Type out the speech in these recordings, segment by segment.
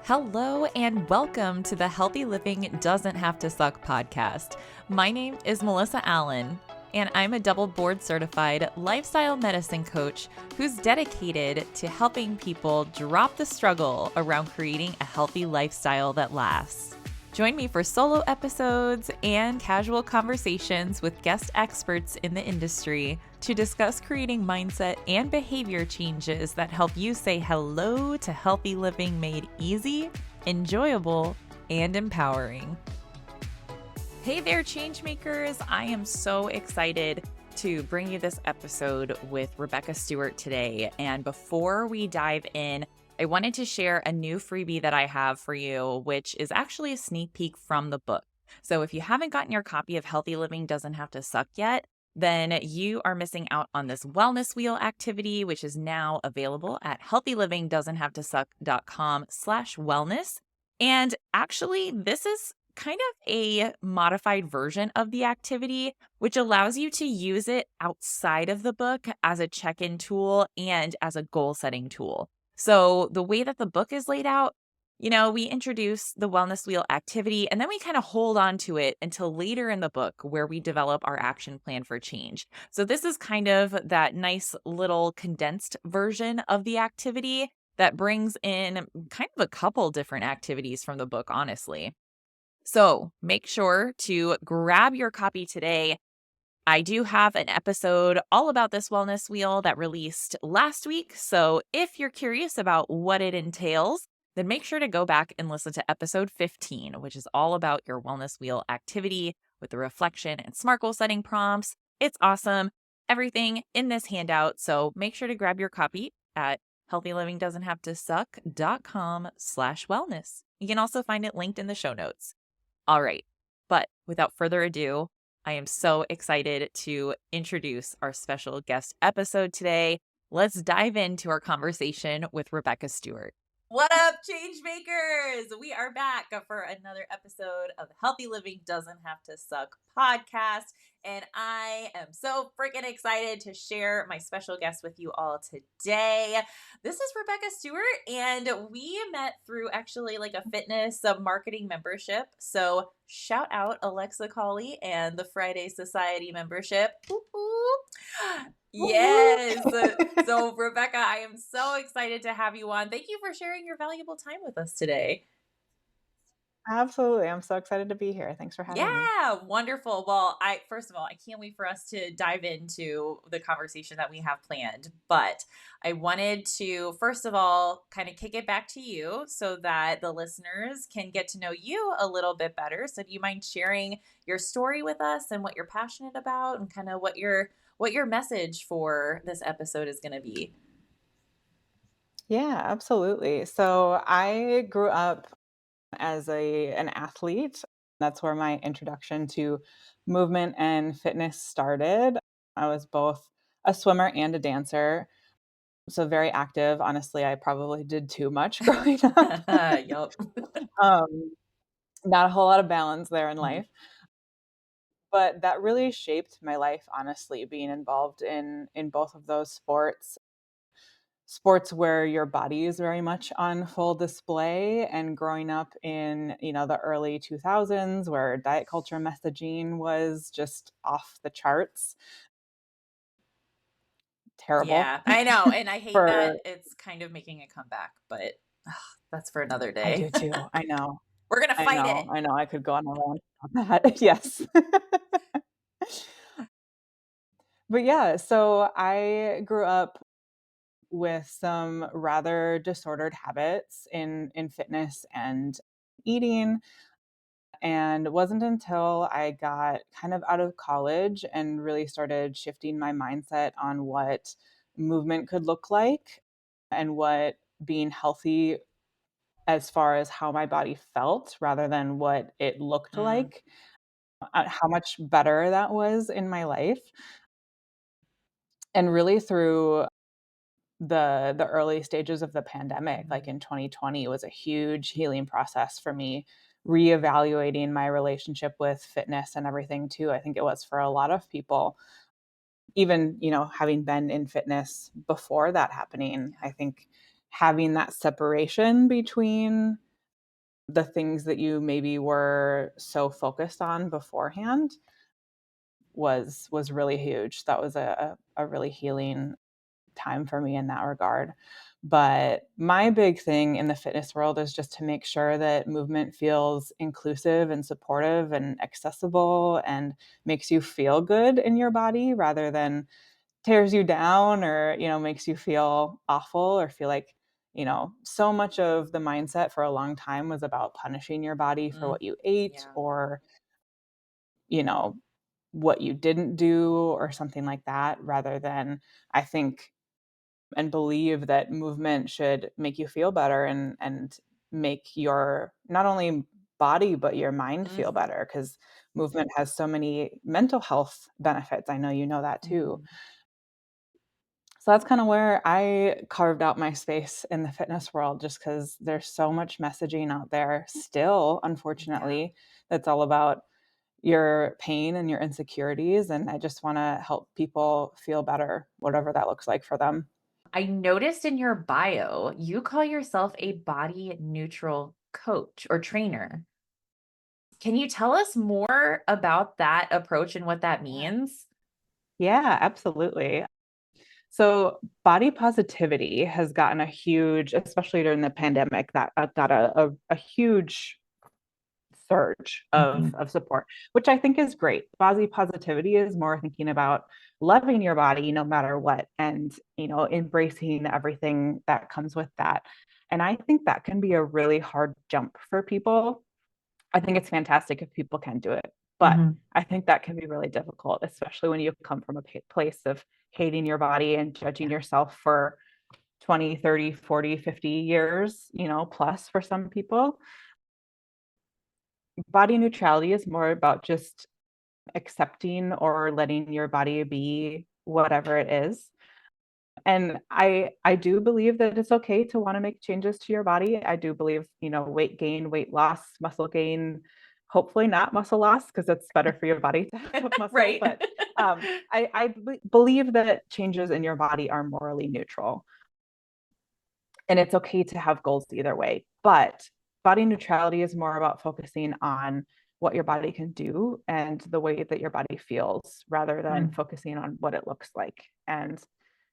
Hello and welcome to the Healthy Living Doesn't Have to Suck podcast. My name is Melyssa Allen, and I'm a double board certified lifestyle medicine coach who's dedicated to helping people drop the struggle around creating a healthy lifestyle that lasts. Join me for solo episodes and casual conversations with guest experts in the industry to discuss creating mindset and behavior changes that help you say hello to healthy living made easy, enjoyable, and empowering. Hey there, changemakers! I am so excited to bring you this episode with Rebecca Stewart today. And before we dive in, I wanted to share a new freebie that I have for you, which is actually a sneak peek from the book. So if you haven't gotten your copy of Healthy Living Doesn't Have to Suck yet, then you are missing out on this wellness wheel activity, which is now available at healthylivingdoesn'thavetosuck.com/wellness. And actually, this is kind of a modified version of the activity, which allows you to use it outside of the book as a check-in tool and as a goal-setting tool. So the way that the book is laid out, we introduce the wellness wheel activity and then we kind of hold on to it until later in the book where we develop our action plan for change. So this is kind of that nice little condensed version of the activity that brings in kind of a couple different activities from the book, honestly. So make sure to grab your copy today. I do have an episode all about this wellness wheel that released last week. So if you're curious about what it entails, then make sure to go back and listen to episode 15, which is all about your wellness wheel activity with the reflection and SMART goal setting prompts. It's awesome. Everything in this handout. So make sure to grab your copy at healthylivingdoesn'thavetosuck.com/wellness. You can also find it linked in the show notes. All right. But without further ado, I am so excited to introduce our special guest episode today. Let's dive into our conversation with Rebecca Stewart. What up, changemakers? We are back for another episode of the Healthy Living Doesn't Have to Suck podcast. And I am so freaking excited to share my special guest with you all today. This is Rebecca Stewart, and we met through actually like a fitness marketing membership. So shout out Alexa Colley and the Friday Society membership. Yes. So Rebecca, I am so excited to have you on. Thank you for sharing your valuable time with us today. Absolutely. I'm so excited to be here. Thanks for having me. Yeah, wonderful. Well, first of all, I can't wait for us to dive into the conversation that we have planned. But I wanted to, first of all, kind of kick it back to you so that the listeners can get to know you a little bit better. So do you mind sharing your story with us and what you're passionate about and kind of what your message for this episode is going to be? Yeah, absolutely. So I grew up as an athlete. That's where my introduction to movement and fitness started. I was both a swimmer and a dancer. So very active. Honestly, I probably did too much growing up. Yup. um, Not a whole lot of balance there in Mhm. life. But that really shaped my life, honestly, being involved in both of those sports where your body is very much on full display, and growing up in the early 2000s where diet culture messaging was just off the charts. Terrible. Yeah, I know, and I hate that For it's kind of making a comeback, but ugh, that's for another I day. do too. I know. We're gonna I fight it. know. I know. I could go on a rant about that. Yes. But yeah, so I grew up with some rather disordered habits in fitness and eating. And it wasn't until I got kind of out of college and really started shifting my mindset on what movement could look like and what being healthy as far as how my body felt rather than what it looked Mm, like, how much better that was in my life. And really through the early stages of the pandemic, like mhm. in 2020, was a huge healing process for me, reevaluating my relationship with fitness and everything too. I think it was for a lot of people. Even, having been in fitness before that happening, I Yeah. think having that separation between the things that you maybe were so focused on beforehand was really huge. That was a really healing time for me in that regard. But my big thing in the fitness world is just to make sure that movement feels inclusive and supportive and accessible and makes you feel good in your body rather than tears you down or, makes you feel awful or feel like, so much of the mindset for a long time was about punishing your body for Mm, what you ate yeah. or, you know, what you didn't do or something like that rather than I think and believe that movement should make you feel better and make your not only body but your mind feel Mhm, better because movement has so many mental health benefits. I know you know that too. mhm. So that's kind of where I carved out my space in the fitness world just because there's so much messaging out there still, Yeah. unfortunately, that's all about your pain and your insecurities. And I just want to help people feel better, whatever that looks like for them. I noticed in your bio, you call yourself a body neutral coach or trainer. Can you tell us more about that approach and what that Yeah. means? Yeah, absolutely. So, body positivity has gotten a huge, especially during the pandemic, that got a huge surge Mhm. of support, which I think is great. Body positivity is more thinking about loving your body no matter what and, embracing everything that comes with that. And I think that can be a really hard jump for people. I think it's fantastic if people can do it, but Mhm. I think that can be really difficult, especially when you come from a place of hating your body and judging Yeah. yourself for 20, 30, 40, 50 years, plus for some people. Body neutrality is more about just accepting or letting your body be whatever it is. And I do believe that it's okay to want to make changes to your body. I do believe, weight gain, weight loss, muscle gain, hopefully not muscle loss because it's better for your body to have muscle. Right. But believe that changes in your body are morally neutral. And it's okay to have goals either way. But body neutrality is more about focusing on what your body can do and the way that your body feels rather than Mm, focusing on what it looks like. And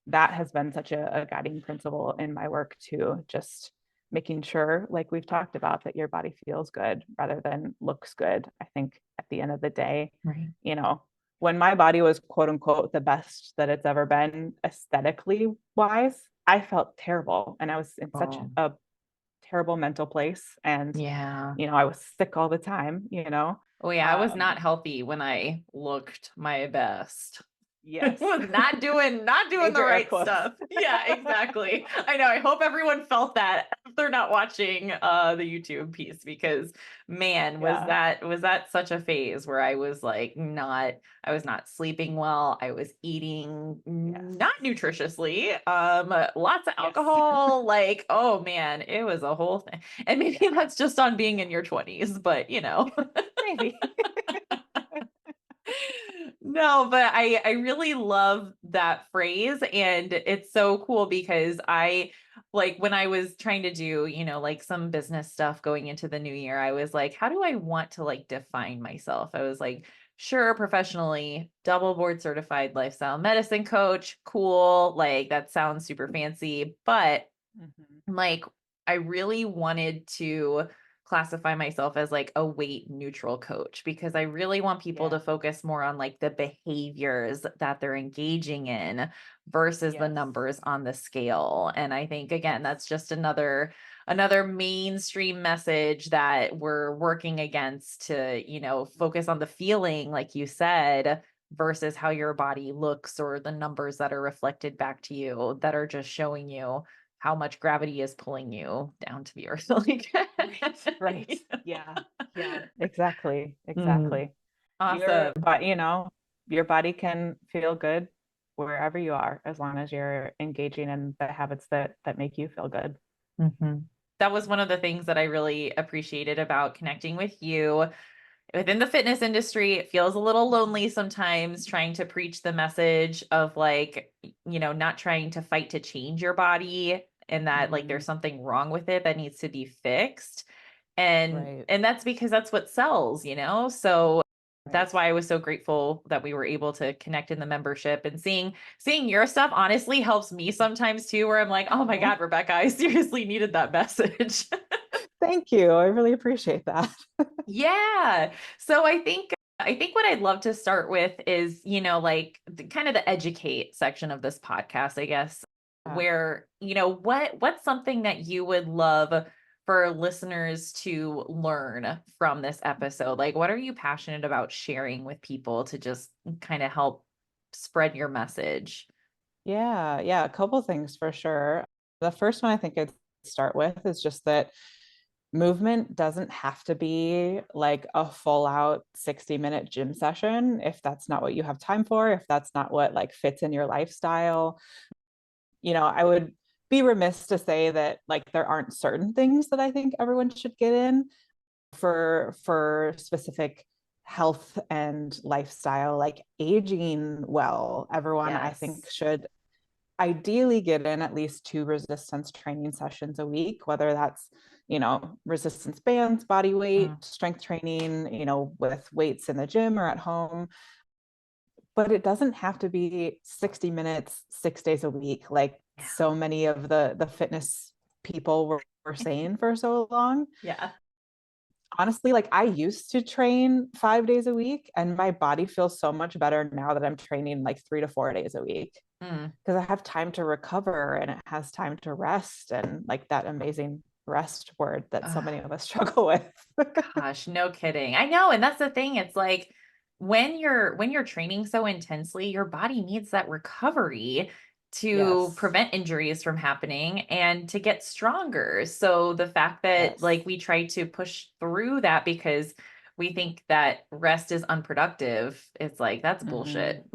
that has been such a guiding principle in my work too. Just making sure, like we've talked about, that your body feels good rather than looks good. I think at the end of the day, right. you know, when my body was quote unquote the best that it's ever been aesthetically wise, I felt terrible and I was in such Oh, a terrible mental place and yeah. I was sick all the time. Oh, yeah, I was Um not healthy when I looked my best. yes. Not doing the Major air right quotes. stuff. Yeah, exactly. I know, I hope everyone felt that if they're not watching, the YouTube piece because, man, was Yeah. that such a phase where I was not sleeping well, I was eating Yes. not nutritiously, lots of Yes. alcohol, like, oh, man, it was a whole thing, and maybe Yeah. that's just on being in your 20s, but, Maybe. No, but I really love that phrase and it's so cool because I like when I was trying to do, like some business stuff going into the new year, I was like, how do I want to like define myself? I was like, sure, professionally, double board certified lifestyle medicine coach, cool, like that sounds super fancy, but Mhm. like, I really wanted to classify myself as like a weight neutral coach because I really want people to Yeah. focus more on like the behaviors that they're engaging in versus the Yes. numbers on the scale. And I think again, Yes. that's just another mainstream message that we're working against to, focus on the feeling like you said versus how your body looks or the numbers that are reflected back to you that are just showing you how much gravity is pulling you down to the earth. Like, Right. Right. you Yeah. Yeah. Exactly. Mm, Exactly. awesome. Your body can feel good wherever you are as long as you're engaging in the habits that make you feel good. Mhm. That was one of the things that I really appreciated about connecting with you. Within the fitness industry, it feels a little Mhm. lonely sometimes trying to preach the message of like, not trying to fight to change your body and that like there's Mhm. something wrong with it that needs to be fixed. And Right. that's because that's what sells, you know? So that's Right. why I was so grateful that we were able to connect in the membership, and seeing your stuff honestly helps me sometimes too, where I'm like, "Oh my Oh, god, Rebecca, I seriously needed that message." thank you. I really appreciate that. Yeah. So I think what I'd love to start with is, like kind of the educate section of this podcast, I guess, Yeah. where, what's something that you would love for listeners to learn from this episode? Like, what are you passionate about sharing with people to just kind of help spread your message? Yeah, yeah, a couple things for sure. The first one I think I'd start with is just that movement doesn't have to be like a full out 60-minute gym session if that's not what you have time for, if that's not what like fits in your lifestyle. I would be remiss to say that like there aren't certain things that I think everyone should get in for specific health and lifestyle, like aging well. Everyone I think Yes. should ideally get in at least 2 resistance training sessions a week, whether that's, resistance bands, body weight, Mm, strength training, with weights in the gym or at home. But it doesn't have to be 60 minutes, 6 days a week, like yeah. so many of the fitness people were saying for so long. Yeah. Honestly, like I used to train 5 days a week, and my body feels so much better now that I'm training like 3 to 4 days a week Mm. because I have time to recover and it has time to rest and like that amazing rest word that so Ugh. many of us struggle with. Gosh, no kidding. I know, and that's the thing. It's like when you're training so intensely, your body needs that recovery to Yes. prevent injuries from happening and to get stronger. So the fact that Yes. like we try to push through that because we think that rest is unproductive, it's like that's Mm-mm. bullshit.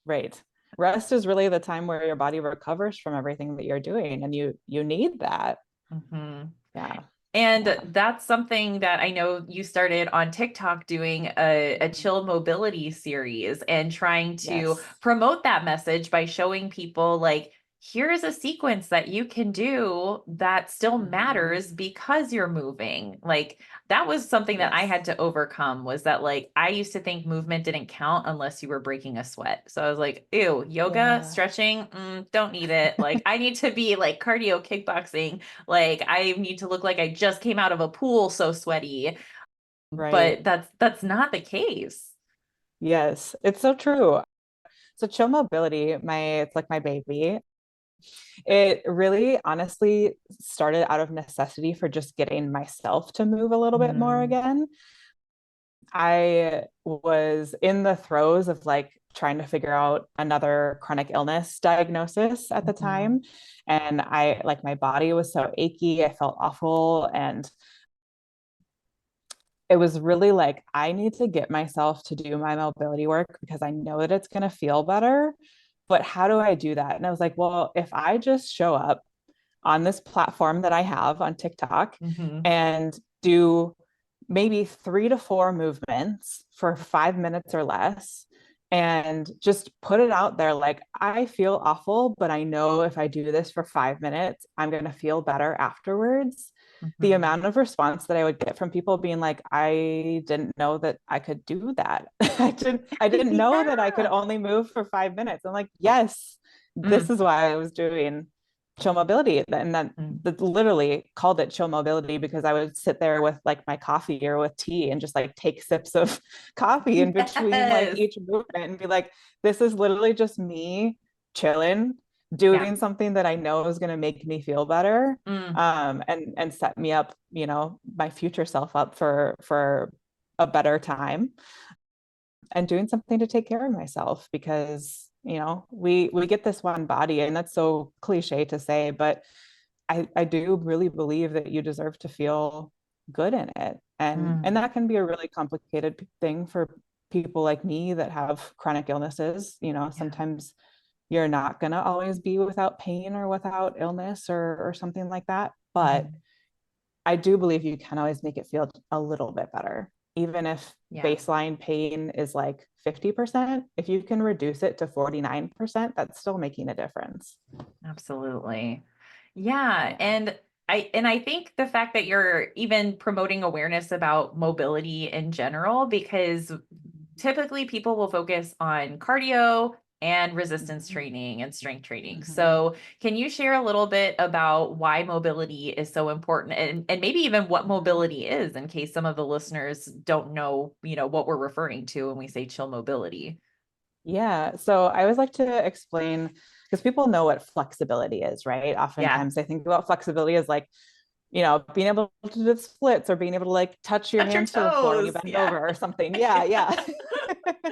Right. Rest is really the time where your body recovers from everything that you're doing, and you need that. Mhm. Yeah. And Yeah. that's something that I know you started on TikTok doing a Mhm. chill mobility series and trying to Yes. promote that message by showing people like, here's a sequence that you can do that still Mhm. matters because you're moving. Like that was something that I Yes. had to overcome, was that like I used to think movement didn't count unless you were breaking a sweat. So I was like, ew, yoga, Yeah. stretching, don't need it. Like I need to be like cardio kickboxing, like I need to look like I just came out of a pool so sweaty, Right. but that's not the case. Yes. It's so true. So chill mobility, it's like my baby. It really honestly started out of necessity for just getting myself to move a little bit more Mm, again. I was in the throes of like trying to figure out another chronic illness diagnosis at the mhm, time. And I like my body was so achy, I felt awful. And it was really like, I need to get myself to do my mobility work because I know that it's going to feel better. But how do I do that? And I was like, well, if I just show up on this platform that I have on TikTok mhm, and do maybe 3 to 4 movements for 5 minutes or less and just put it out there like, I feel awful, but I know if I do this for 5 minutes, I'm going to feel better afterwards. The mhm. amount of response that I would get from people being like, I didn't know that I could do that. I didn't know that I could Yeah. only move for 5 minutes. I'm like, yes, this Mm, is why I was doing chill mobility, and then mm. that literally called it chill mobility because I would sit there with like my coffee or with tea and just like take sips of coffee in between like Yes. each movement and be like, this is literally just me chilling, Yeah. doing something that I know is going to make me feel better, Mm, and set me up, my future self up for a better time, and doing something to take care of myself because we get this one body, and that's so cliche to say, but I do really believe that you deserve to feel good in it, and mm. that can be a really complicated thing for people like me that have chronic illnesses. Yeah. Sometimes you're not going to always be without pain or without illness or something like that, but Mhm. I do believe you can always make it feel a little bit better. Even if Yeah. baseline pain is like 50%, if you can reduce it to 49%, that's still making a difference. Absolutely. Yeah, Yeah. and I think the fact that you're even promoting awareness about mobility in general, because typically people will focus on cardio and resistance Mhm, training and strength training. mhm. So, can you share a little bit about why mobility is so important, and maybe even what Mhm. mobility is in case some of the listeners don't know, what we're referring to when we say chill mobility? Yeah. So I always like to explain because people know what flexibility is, right? Yeah. Oftentimes I think about flexibility as like, being able to do the splits or being able to like touch your Touch your hands to the floor when you toes. bend Yeah. over or something. Yeah, yeah.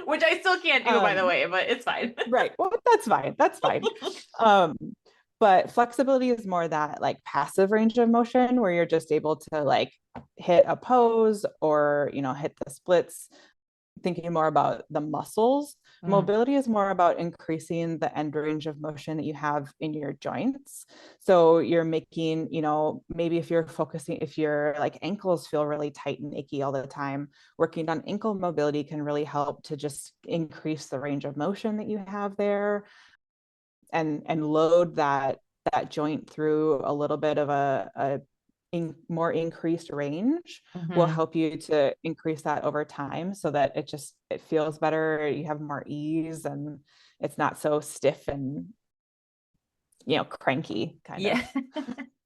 Which I still can't do, by the um, way, but it's fine. right. Well, that's fine. That's fine. Um, but flexibility is more that like passive range of motion where you're just able to like hit a pose or, hit the splits, thinking more about the muscles. Mm, Mobility is more about increasing the end range of motion that you have in your joints. So you're making, maybe if your like ankles feel really tight and achy all the time, working on ankle mobility can really help to just increase the range of motion that you have there and load that joint through a little bit of more increased range will mhm. help you to increase that over time so that it feels better, you have more ease, and it's not so stiff and cranky kind of Yeah.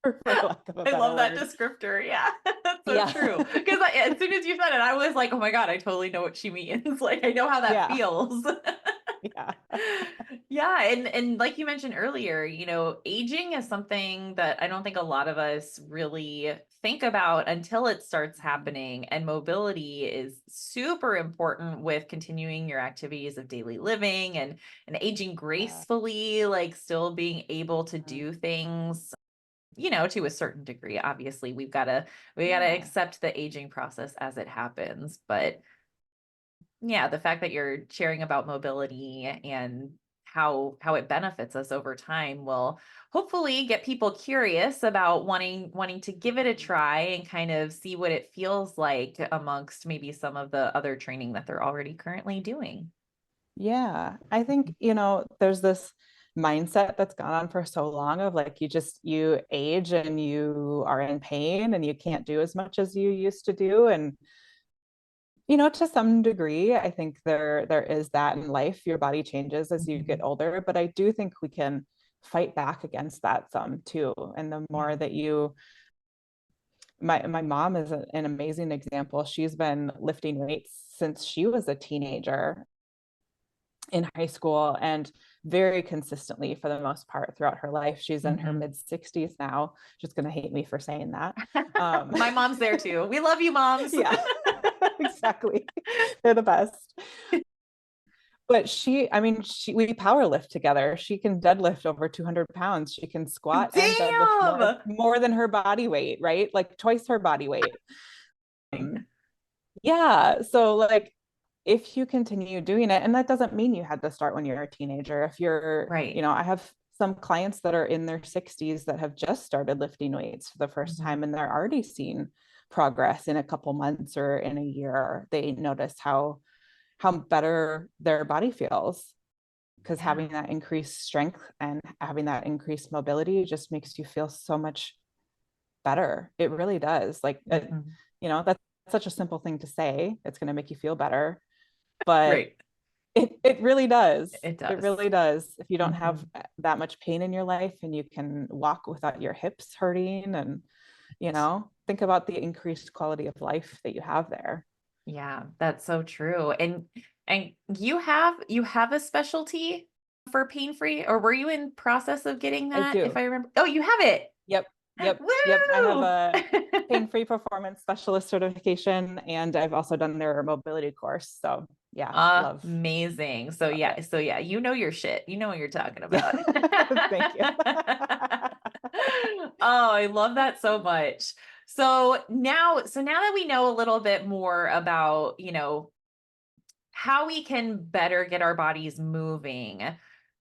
for lack of a I better love that word. descriptor. Yeah, that's so Yeah. true. Because as soon as you said it, I was like, oh my God, I totally know what she means. Like, I know how that Yeah. feels. Yeah. Yeah, and like you mentioned earlier, aging is something that I don't think a lot of us really think about until it starts Mhm. happening. And mobility is super important with continuing your activities of daily living and aging Yeah. gracefully, like still being able to Mhm. do things, to a certain degree. Obviously, we gotta Yeah. accept the aging process as it happens. But yeah, the fact that you're sharing about mobility and how it benefits us over time will hopefully get people curious about wanting to give it a Mhm. try and kind of see what it feels like amongst maybe some of the other training that they're already currently doing. Yeah, I think, there's this mindset that's gone on for so long of like you age and you are in pain and you can't do as much as you used to do. And, to some degree, I think there is that in life. Your body changes as you get Mhm. older, but I do think we can fight back against that some too. And the Yeah. more that you my mom is an amazing example. She's been lifting weights since she was a teenager in high school and very consistently for the most part throughout her life. She's in her Mhm. mid 60s now. She's going to hate me for saying that. Um, My mom's there too. We love you, moms. yeah, exactly. They're the best. But we power lift together. She can deadlift over 200 pounds. She can squat and deadlift more, Damn. more than her body weight, right? Like twice her body weight. Yeah. So like if you continue doing it, and that doesn't mean you had to start when you're a teenager. If you're, Right. I have some clients that are in their 60s that have just started lifting weights for the first Mhm. time and they're already seeing progress in a couple months or in a year. They notice how better their body feels because Yeah. having that increased strength and having that increased mobility just makes you feel so much better. It really does. Mhm. That's such a simple thing to say. It's going to make you feel better, but Right. it really does. It It does. really does. If you don't have Mhm. that much pain in your life and you can walk without your hips hurting and, think about the increased quality of life that you have there. Yeah, that's so true. And you have a specialty for pain-free, or were you in process of getting I that, if do. I remember? Oh, you have it. Yep. Yep. Yep. I have Woo! a pain-free performance specialist certification and I've also done their mobility course. So yeah, Amazing. So love it. yeah, so yeah, you know your shit. You know what you're talking Yeah. about. Thank you. Oh, I love that so much. So now that we know a little bit more about, how we can better get our bodies moving.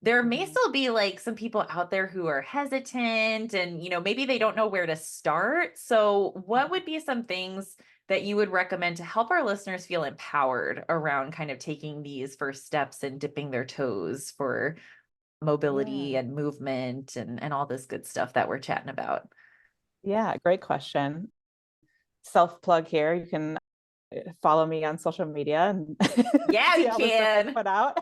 There may Mhm. still be like some people out there who are hesitant and maybe they don't know where to start. So what Mhm. would be some things that you would recommend to help our listeners feel empowered around kind of taking these first steps and dipping their toes for mobility Yeah. and movement and all this good stuff that we're chatting about? Yeah, great question. Self plug here. You can follow me on social media and Yeah, see we all the stuff I can. put out.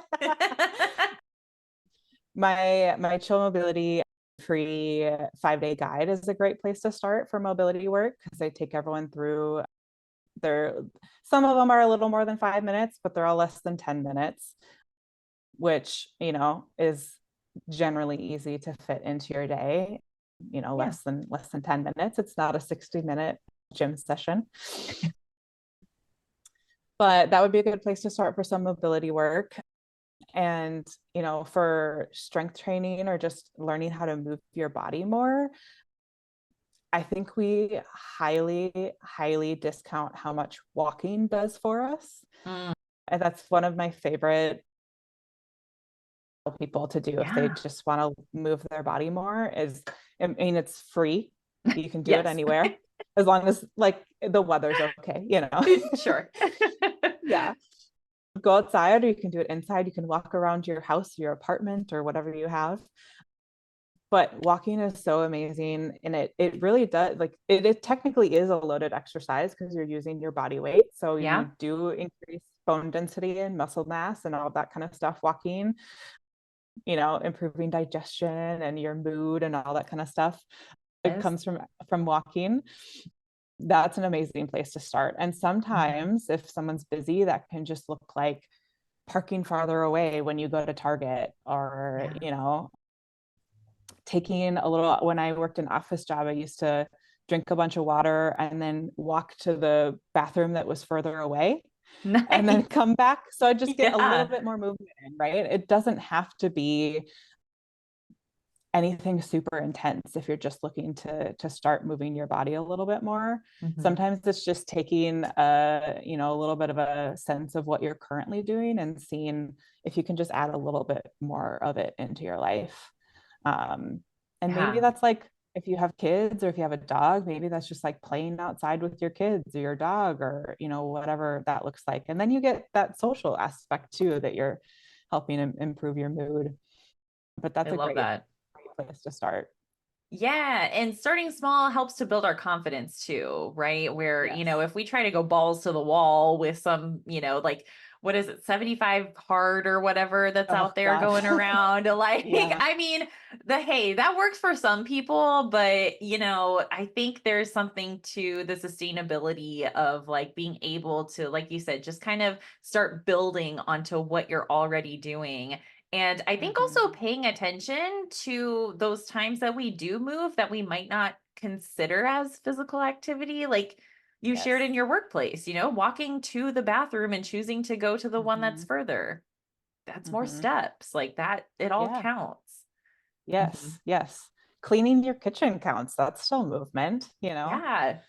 My chill mobility free 5-day guide is a great place to start for mobility work because I take everyone through their, some of them are a little more than 5 minutes, but they're all less than 10 minutes, which, is generally easy to fit into your day, Yeah. less than 10 minutes. It's not a 60-minute gym session. But that would be a good place to start for some mobility work. And, for strength training or just learning how to move your body more, I think we highly, highly discount how much walking does for us. Mm, And that's one of my favorite people to do if they yeah. just want to move their body more is, I mean, it's free. You can do it Yes. anywhere as long as like the weather's okay. Sure. Yeah. Go outside or you can do it inside. You can walk around your house, your apartment, or whatever you have. But walking is so amazing. And it really does, like, it technically is a loaded exercise because you're using your body weight. So Yeah. you do increase bone density and muscle mass and all that kind of stuff walking, improving digestion and your mood and all that kind of stuff. It Yes. comes from walking. That's an amazing place to start. And Mhm. sometimes if someone's busy, that can just look like parking farther away when you go to Target or, Yeah. taking a little. When I worked an office job, I used to drink a bunch of water and then walk to the bathroom that was further away and then Nice. come back. So I just get a little Yeah. bit more movement in, right? It doesn't have to be anything super intense if you're just looking to start moving your body a little bit more. Mhm. Sometimes it's just taking a little bit of a sense of what you're currently doing and seeing if you can just add a little bit more of it into your life. And maybe Yeah. that's like if you have kids or if you have a dog, maybe that's just like playing outside with your kids or your dog or whatever that looks like. And then you get that social aspect too that you're helping improve your mood. But I that's a love great that. place to start. Yeah, and starting small helps to build our confidence too, right? Where, Yes. if we try to go balls to the wall with some, like what is it, 75 hard or whatever that's Oh out there gosh. going around, like Yeah. I mean, hey, that works for some people, but I think there's something to the sustainability of like being able to, like you said, just kind of start building onto what you're already doing. And I think also Mhm. paying attention to those times that we do move that we might not consider as physical activity, like you shared in Yes. your workplace, walking to the bathroom and choosing to go to the one that's Mhm. further. That's more Mhm. steps. Like that, it all Yeah. counts. Mhm. Yes. Yes. Cleaning your kitchen counts. That's still movement. Yeah.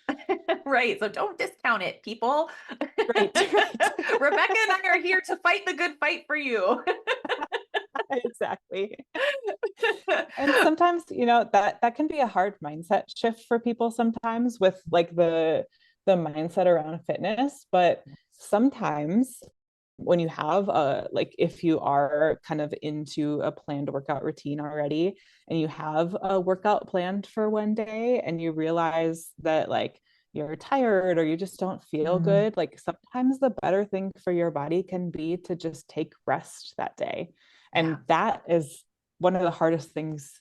Right. So don't discount it, people. Right. Right. Rebecca and I are here to fight the good fight for you. Exactly. And sometimes, that can be a hard mindset shift for people sometimes with like the mindset around fitness, but sometimes when you have like if you are kind of into a planned workout routine already and you have a workout planned for one day and you realize that like you're tired or you just don't feel Mhm. good, like sometimes the better thing for your body can be to just take rest that day. Yeah. And that is one of the hardest things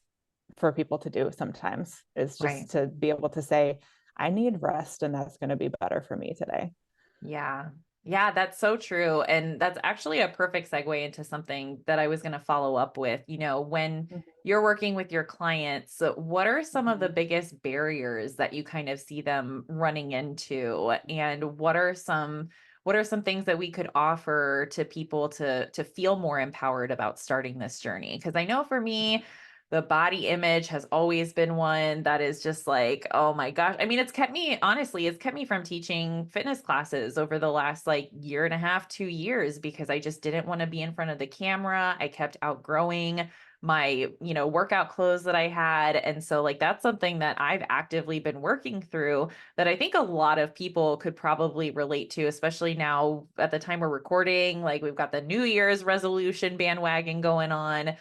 for people to do sometimes is Right. just to be able to say, I need rest and that's going to be better for me today. Yeah. Yeah, that's so true. And that's actually a perfect segue into something that I was going to follow up with. When you're working with your clients, so what are some of the Mhm. biggest barriers that you kind of see them running into? And what are some things that we could offer to people to feel more empowered about starting this journey? Because I know for me, the body image has always been one that is just like, oh my gosh. I mean, it's kept me from teaching fitness classes over the last like year and a half, 2 years, because I just didn't want to be in front of the camera. I kept outgrowing my, workout clothes that I had. And so, like, that's something that I've actively been working through that I think a lot of people could probably relate to, especially now at the time we're recording. Like, we've got the New Year's resolution bandwagon going on.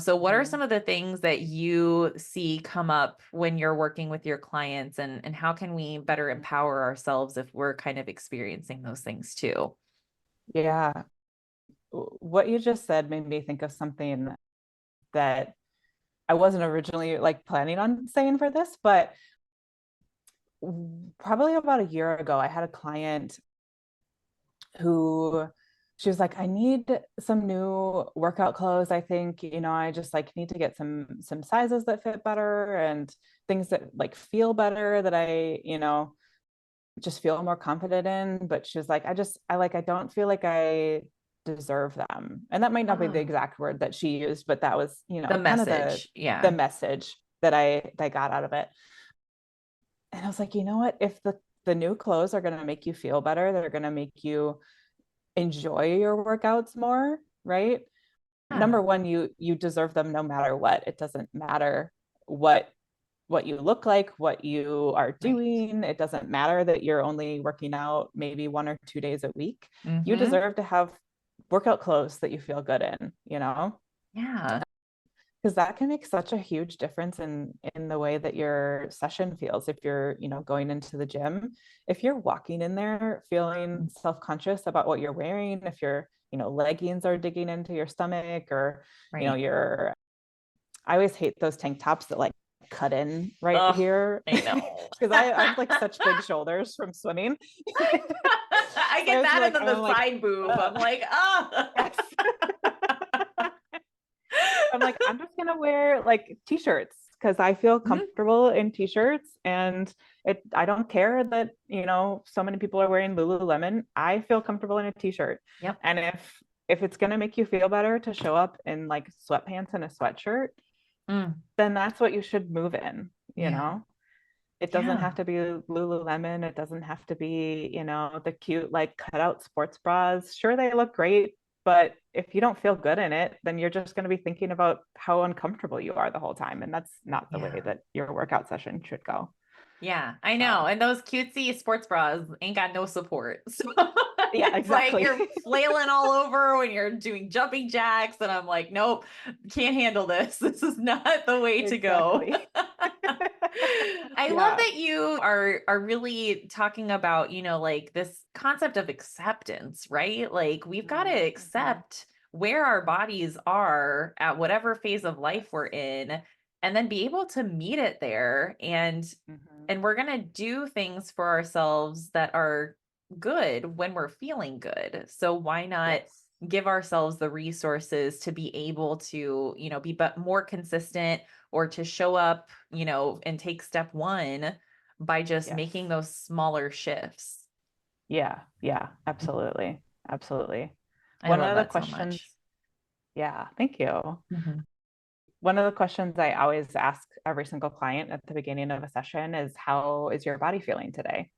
So what are Mhm. some of the things that you see come up when you're working with your clients, and how can we better empower ourselves if we're kind of experiencing those things too? Yeah. What you just said made me think of something that I wasn't originally like planning on saying for this, but probably about a year ago, I had a client who she was like, I need some new workout clothes. I think, I just like need to get some sizes that fit better and things that like feel better that I just feel more confident in. But she was like, I don't feel like I deserve them. And that might not be the Ah, exact word that she used, but that was, the kind of the message. the Yeah. message that I got out of it. And I was like, you know what? If the new clothes are going to make you feel better, they're going to make you enjoy your workouts more, right? Yeah. Number one, you deserve them no matter what. It doesn't matter what you look like, what you are Right. doing. It doesn't matter that you're only working out maybe 1 or 2 days a week. You Mm-hmm. deserve to have workout clothes that you feel good in. Yeah. Because that can make such a huge difference in the way that your session feels if you're going into the gym. If you're walking in there feeling self-conscious about what you're wearing, if your leggings are digging into your stomach, or Right. your I always hate those tank tops that like cut in right Oh, here I know. because I have like such big shoulders from swimming. I So I get was that, and like then I'm the like side boob. I'm ugh. like, oh. Yes. I'm like, I'm just gonna wear like t-shirts because I feel Mhm. comfortable in t-shirts, and I don't care that so many people are wearing Lululemon. I feel comfortable in a t-shirt. Yep. And if it's gonna make you feel better to show up in like sweatpants and a sweatshirt, Mm. then that's what you should move in. Yeah. It doesn't Yeah. have to be Lululemon. It doesn't have to be, the cute like cutout sports bras. Sure, they look great, but if you don't feel good in it, then you're just going to be thinking about how uncomfortable you are the whole time. And that's not the way Yeah. that your workout session should go. Yeah, I know. So, And those cutesy sports bras ain't got no support. So yeah, it's like exactly. you're flailing all over when you're doing jumping jacks. And I'm like, nope, can't handle this. This is not the way to go. Exactly. I love Yeah. that you are really talking about, like this concept of acceptance, right? Like we've got to Mm-hmm. accept where our bodies are at whatever phase of life we're in, and then be able to meet it there, Mm-hmm. and we're going to do things for ourselves that are good when we're feeling good. So why not Yes. give ourselves the resources to be able to, be but more consistent, or to show up, and take step one by just Yes. making those smaller shifts. Yeah. Yeah. Absolutely. Absolutely. I One love of the that so much. questions, yeah, thank you. Mhm. One of the questions I always ask every single client at the beginning of a session is, how is your body feeling today?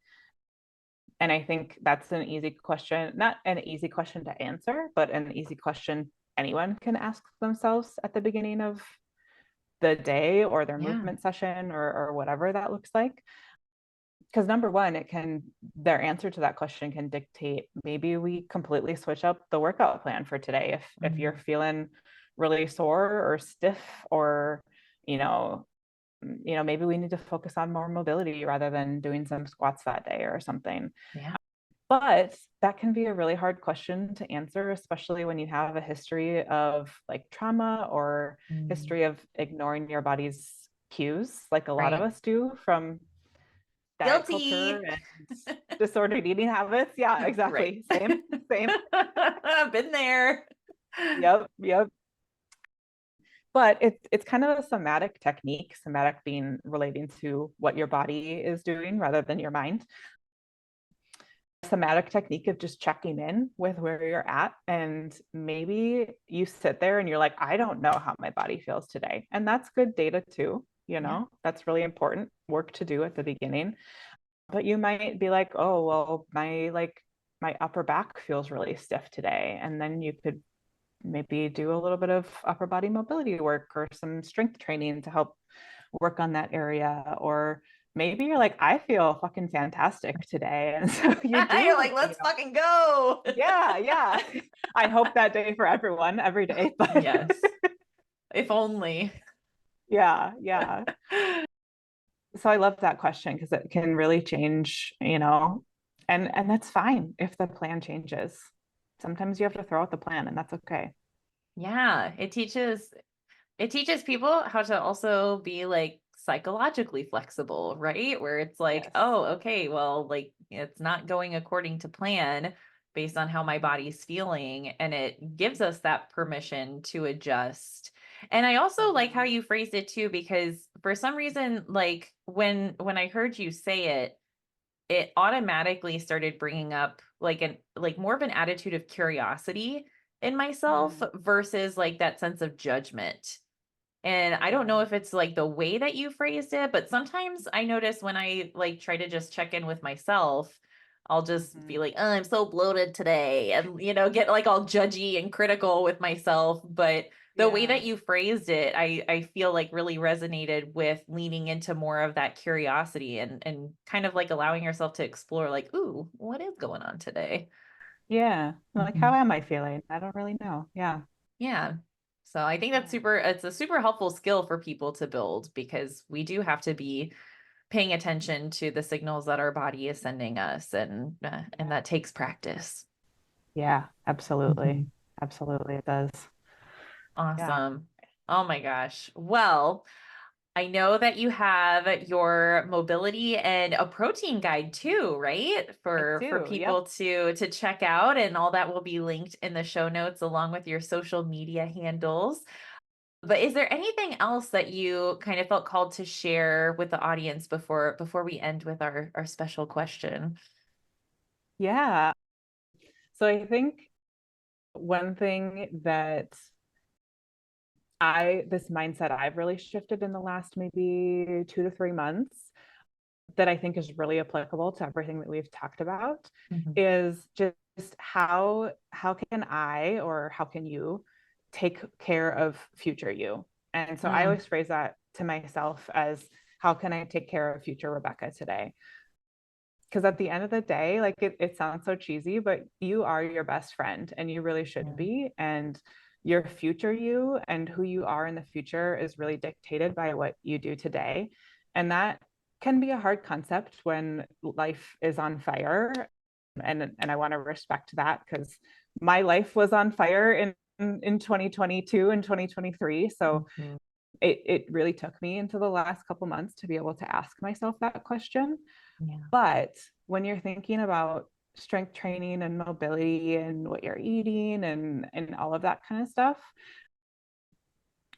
And I think that's an easy question, not an easy question to answer, but an easy question anyone can ask themselves at the beginning of the day or their Yeah. movement session, or whatever that looks like. Because number one, their answer to that question can dictate, maybe we completely switch up the workout plan for today. If you're Mm. feeling really sore or stiff, or you know maybe we need to focus on more mobility rather than doing some squats that day or something. Yeah. But that can be a really hard question to answer, especially when you have a history of like trauma, or Mm. history of ignoring your body's cues, like a lot of Right. us do from diet culture Guilty. and disordered eating habits. Yeah, Right. exactly. Same, same. Been there. Yep, yep. But it's kind of a somatic technique, somatic being relating to what your body is doing rather than your mind. Somatic technique of just checking in with where you're at. And maybe you sit there and you're like, I don't know how my body feels today. And that's good data too. Yeah. That's really important work to do at the beginning. But you might be like, oh, well, my upper back feels really stiff today. And then you could maybe do a little bit of upper body mobility work or some strength training to help work on that area. Or maybe you're like, I feel fucking fantastic today. And so you You're do, like, let's fucking go. yeah, yeah. I hope that day for everyone every day, but Yes. If only. Yeah, yeah. So I love that question because it can really change, and that's fine if the plan changes. Sometimes you have to throw out the plan and that's okay. Yeah, it teaches people how to also be like psychologically flexible, right? Where it's like, Yes. oh, okay, well, like it's not going according to plan based on how my Mhm. body's feeling. And it gives us that permission to adjust. And I also like how Mhm. you phrased it too, because for some reason, like when I heard you say it, it automatically started bringing up like more of an attitude of curiosity in myself Mm. versus like that sense of judgment. And I don't know Yeah. if it's like the way that you phrased it, but sometimes I notice when I like try to just check in with myself, I'll just be Mhm. like, oh, I'm so bloated today, and get like all judgy and critical with myself. But the way that Yeah. you phrased it, I feel like really resonated with leaning into more of that curiosity and kind of like allowing yourself to explore, like, ooh, what is going on today? Yeah. Like, how Mhm. am I feeling? I don't really know. Yeah. Yeah. So I think that's Yeah. super, it's a super helpful skill for people to build because we do have to be paying attention to the signals that our body is sending us, and Yeah. that takes practice. Yeah. Absolutely. Mhm. Absolutely. It does. Yeah. Awesome. Oh my gosh. Well, I know that you have your mobility and a protein guide too, right? I For do. Yep. people to check out, and all that will be linked in the show notes along with your social media handles. But is there anything else that you kind of felt called to share with the audience before we end with our special question? Yeah. So I think one thing that this mindset I've really shifted in the last maybe 2 to 3 months that I think is really applicable to everything that we've talked about Mhm. is just how can I or how can you take care of future you? And so I Mm, always phrase that to myself as how can I take care of future Rebecca today? Because at the end of the day, like it sounds so cheesy, but you are your best friend and you really should yeah. be. And your future you and who you are in the future is really dictated by what you do today. And that can be a hard concept when life is on fire. And I want to respect that because my life was on fire in 2022 and 2023. So Mhm. it really took me into the last couple months to be able to ask myself that question. Yeah. But when you're thinking about strength training and mobility and what you're eating and all of that kind of stuff,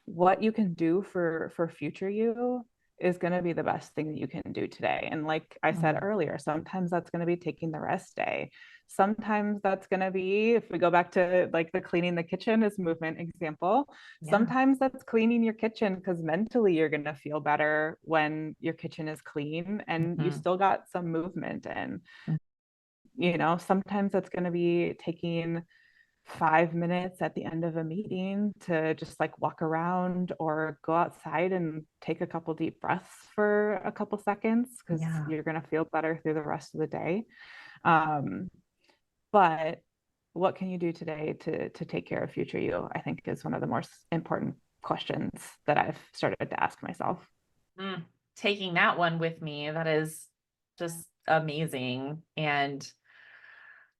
what you can do for future you is going to be the best thing that you can do today. And like I said Mm, earlier, sometimes that's going to be taking the rest day. Sometimes that's going to be, if we go back to like the cleaning the kitchen as movement example, yeah. sometimes that's cleaning your kitchen because mentally you're going to feel better when your kitchen is clean and you Mhm. still got some movement in. Sometimes that's going to be taking 5 minutes at the end of a meeting to just like walk around or go outside and take a couple deep breaths for a couple seconds because Yeah. you're going to feel better through the rest of the day. Um, but what can you do today to take care of future you? I think is one of the more important questions that I've started to ask myself. Mm. Taking that one with me, that is just amazing. And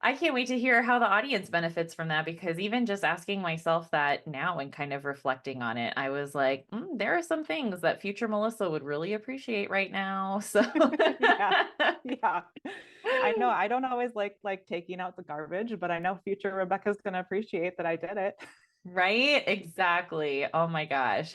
I can't wait to hear how the audience benefits from that, because even just asking myself that now and kind of reflecting on it, I was like, there are some things that future Melyssa would really appreciate right now. So, Yeah, yeah. I know I don't always like taking out the garbage, but I know future Rebecca's gonna appreciate that I did it. right? Exactly. Oh my gosh.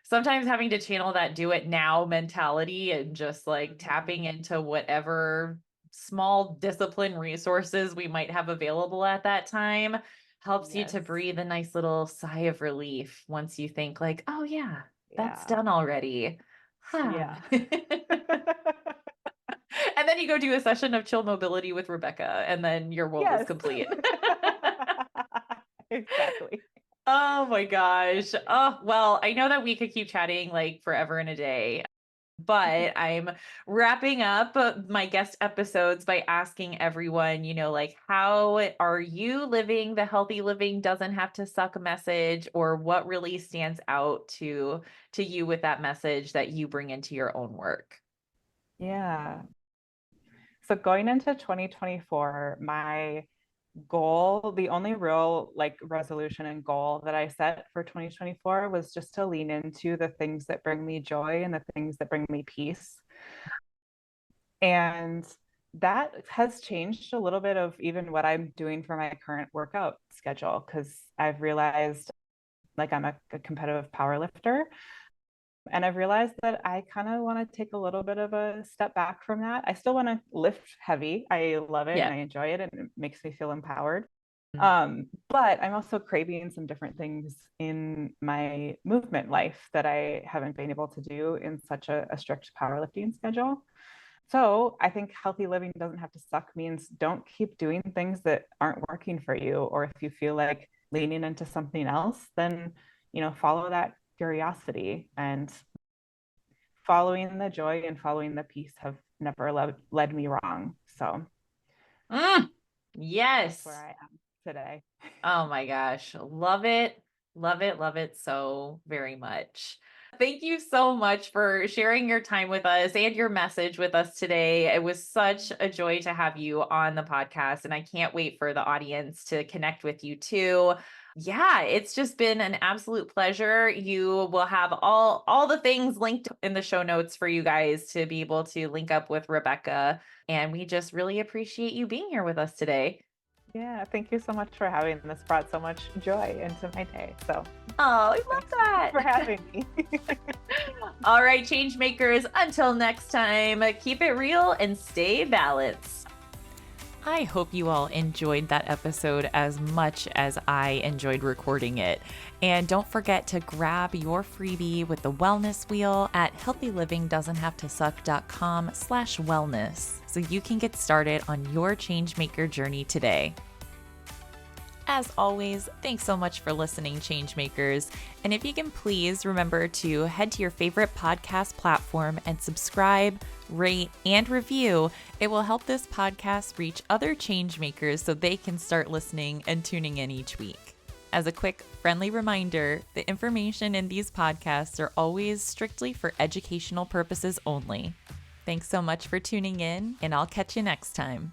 Sometimes having to channel that do it now mentality and just like tapping Mhm. into whatever small discipline resources we might have available at that time helps you to Yes. breathe a nice little sigh of relief once you think like, oh yeah, that's Yeah. done already. Huh. Yeah. And then you go do a session of chill mobility with Rebecca, and then your world is Yes. complete. Exactly. Oh my gosh. Oh, well, I know that we could keep chatting like forever and a day, but I'm wrapping up my guest episodes by asking everyone, like, how are you living the healthy living doesn't have to suck message, or what really stands out to you with that message that you bring into your own work? Yeah. So going into 2024, my goal, the only real like resolution and goal that I set for 2024 was just to lean into the things that bring me joy and the things that bring me peace. And that has changed a little bit of even what I'm doing for my current workout schedule because I've realized like I'm a competitive power lifter. And I've realized that I kind of want to take a little bit of a step back from that. I still want to lift heavy. I love it Yeah. and I enjoy it and it makes me feel empowered. Mm. But I'm also craving some different things in my movement life that I haven't been able to do in such a strict powerlifting schedule. So I think healthy living doesn't have to suck means don't keep doing things that aren't working for you. Or if you feel like leaning into something else, then, follow that curiosity and following the joy and following the peace have never led me wrong. So Mm, that's where yes. I am today. Oh my gosh. Love it. Love it. Love it so very much. Thank you so much for sharing your time with us and your message with us today. It was such a joy to have you on the podcast, and I can't wait for the audience to connect with you too. Yeah, it's just been an absolute pleasure. You will have all the things linked in the show notes for you guys to be able to link up with Rebecca, and we just really appreciate you being here with us today. Yeah, thank you so much for having this. Brought so much joy into my day. So Oh, I love thanks for that. having me. All right, change makers, until next time, keep it real and stay balanced. I hope you all enjoyed that episode as much as I enjoyed recording it. And don't forget to grab your freebie with the wellness wheel at healthylivingdoesn'thavetosuck.com/wellness so you can get started on your changemaker journey today. As always, thanks so much for listening, Changemakers. And if you can please remember to head to your favorite podcast platform and subscribe, rate, and review. It will help this podcast reach other changemakers so they can start listening and tuning in each week. As a quick, friendly reminder, the information in these podcasts are always strictly for educational purposes only. Thanks so much for tuning in, and I'll catch you next time.